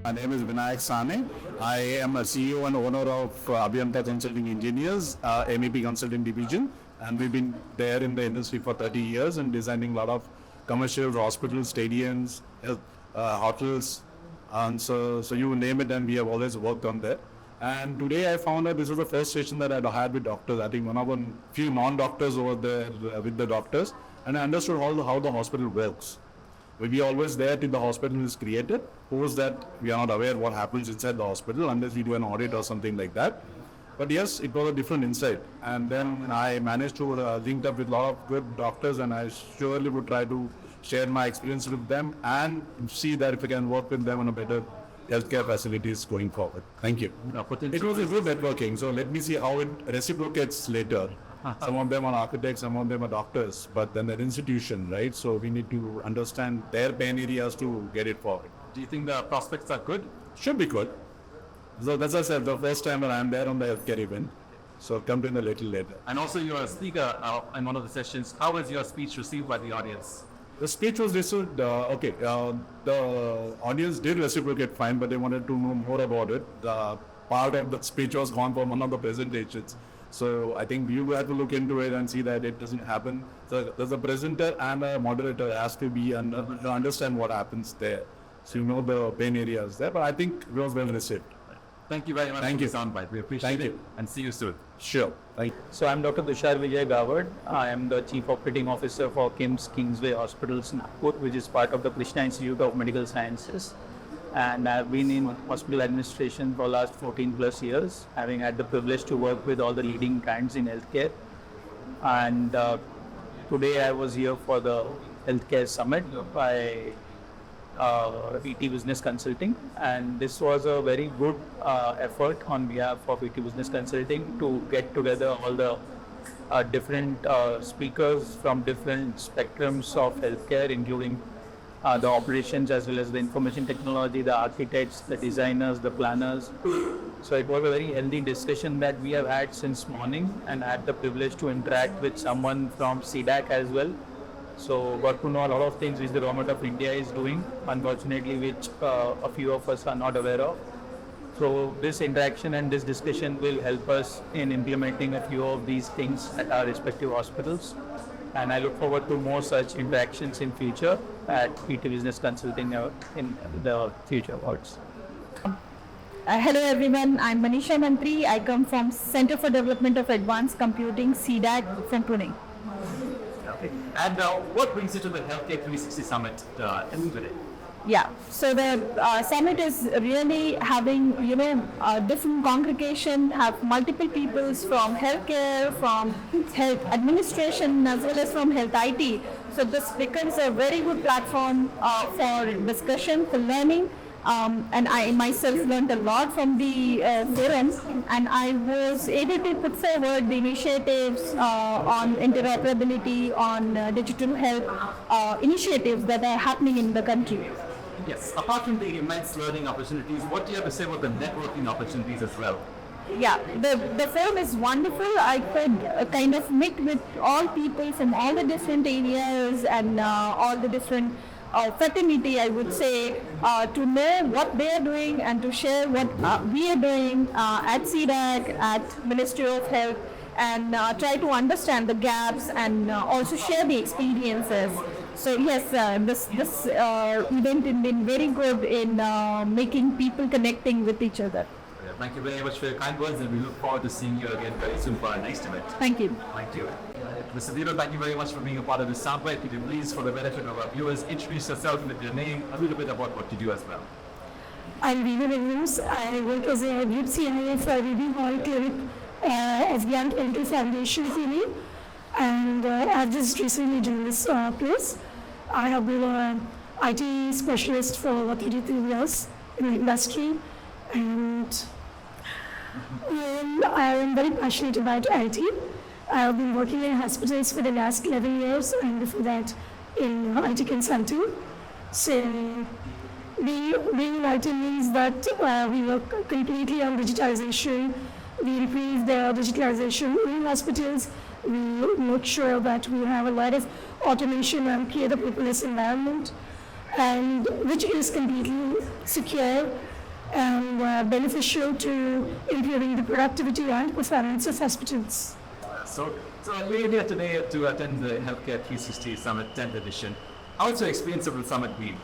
My name is Vinayak Sane. I am a CEO and owner of Abhyanta Consulting Engineers, MEP Consulting Division, and we've been there in the industry for 30 years and designing a lot of commercial hospitals, stadiums, hotels, and so you name it, and we have always worked on that. And today I found that this was the first session that I had with doctors. I think one of the few non-doctors over there with the doctors, and I understood how the hospital works. We'll be always there till the hospital is created. Post that, we are not aware what happens inside the hospital unless we do an audit or something like that. But yes, it was a different insight. And then I managed to link up with a lot of good doctors, and I surely would try to share my experience with them and see that if I can work with them on a better healthcare facilities going forward. Thank you. It was a good networking, so let me see how it reciprocates later. Some of them are architects, some of them are doctors, but then they're institution, right? So we need to understand their pain areas to get it forward. Do you think the prospects are good? Should be good. So that's as I said, the first time that I'm there on the healthcare event. So I'll come to it a little later. And also you're a speaker in one of the sessions. How was your speech received by the audience? The speech was received, the audience did reciprocate fine, but they wanted to know more about it. The part of the speech was gone from one of the presentations. So I think you have to look into it and see that it doesn't happen. So there's a presenter and a moderator has to be and understand what happens there. So you know the pain areas there, but I think it was well received. Thank you very much for the soundbite. We appreciate it and see you soon. Sure. Thank you. So I'm Dr. Tushar Vijay Gawad. I am the Chief Operating Officer for KIMS Kingsway Hospitals, Nagpur, which is part of the Krishna Institute of Medical Sciences. And I've been in hospital administration for the last 14 plus years, having had the privilege to work with all the leading brands in healthcare. And today I was here for the healthcare summit by ET Business Consulting, and this was a very good effort on behalf of ET Business Consulting to get together all the different speakers from different spectrums of healthcare, including the operations as well as the information technology, the architects, the designers, the planners. So it was a very healthy discussion that we have had since morning, and I had the privilege to interact with someone from CDAC as well. So got to know a lot of things which the government of India is doing, unfortunately which a few of us are not aware of. So this interaction and this discussion will help us in implementing a few of these things at our respective hospitals. And I look forward to more such interactions in future at ET Business Consulting in the future awards. Hello everyone, I'm Manisha Mantri. I come from Center for Development of Advanced Computing, CDAC from Pune. Okay. And what brings you to the HealthCare 360 Summit today? Yeah, so the summit is really having, different congregation, have multiple peoples from healthcare, from health administration, as well as from health IT. So this becomes a very good platform for discussion, for learning. And I myself learned a lot from the forum, and I was able to put forward the initiatives on interoperability, on digital health initiatives that are happening in the country. Yes, apart from the immense learning opportunities, what do you have to say about the networking opportunities as well? Yeah, the forum is wonderful. I could kind of meet with all people from all the different areas and all the different fraternity, I would say, to know what they are doing and to share what we are doing at CDAC, at Ministry of Health, and try to understand the gaps and also share the experiences. So yes, this event has been very good in making people connecting with each other. Thank you very much for your kind words, and we look forward to seeing you again very soon for our next event. Thank you. Thank you. Mr. Dilo, thank you very much for being a part of this soundbite. Could you please, for the benefit of our viewers, introduce yourself with your name, a little bit about what you do as well? I'm Rina Williams. I work as a group CIO for Reading Hall Clinic as the Medical Foundation Clinic, and I've just recently joined this place. I have been an IT specialist for over 33 years in the industry, and I am very passionate about IT. I have been working in hospitals for the last 11 years, and before that in IT consulting. So being in IT means that we work completely on digitization. We replace the digitalization in hospitals. We make sure that we have a lot of automation and create a paperless environment, and which is completely secure and beneficial to improving the productivity and performance of hospitals. So we're here today to attend the Healthcare 360 Summit 10th edition. How's your experience of the summit been?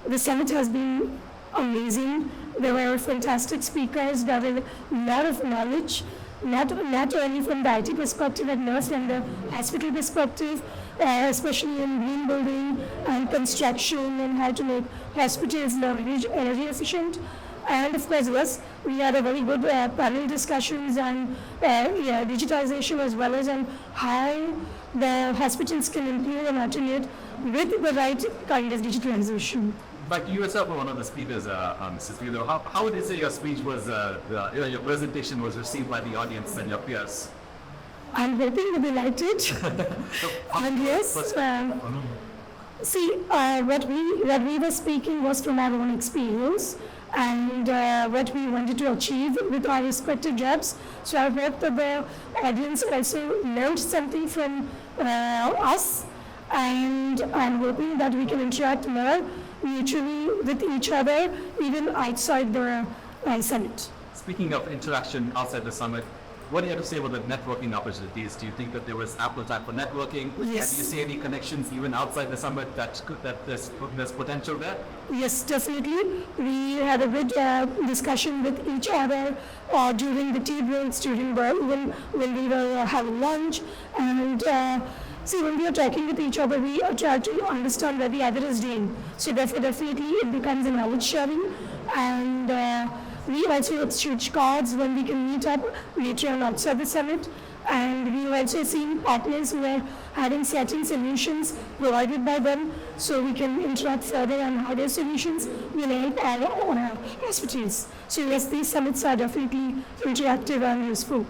The summit has been amazing. There were fantastic speakers. There were a lot of knowledge, not only from the IT perspective, but also from the hospital perspective, especially in green building and construction and how to make hospitals more energy efficient. And of course, we had a very good panel discussions on digitization as well as on how the hospitals can improve and automate with the right kind of digitalization. But you yourself were one of the speakers, Mrs. Vilo. How would you say your speech was, your presentation was received by the audience and your peers? I'm hoping to be liked it. And yes, see, what we were speaking was from our own experience and what we wanted to achieve with our respective jobs. So I hope that the audience also learned something from us, and I'm hoping that we can interact more mutually with each other, even outside the summit. Speaking of interaction outside the summit, what do you have to say about the networking opportunities? Do you think that there was ample time for networking? Yes. And do you see any connections even outside the summit that there's potential there? Yes, definitely. We had a good discussion with each other during the tea breaks, during when we were having lunch, and see, when we are talking with each other, we try to understand where the other is doing. So definitely it becomes a knowledge sharing, and we also exchange cards when we can meet up later on outside the summit. And we've also seen partners who are having certain solutions provided by them, so we can interact further on how their solutions will help our hospitals. So yes, these summits are definitely interactive and useful.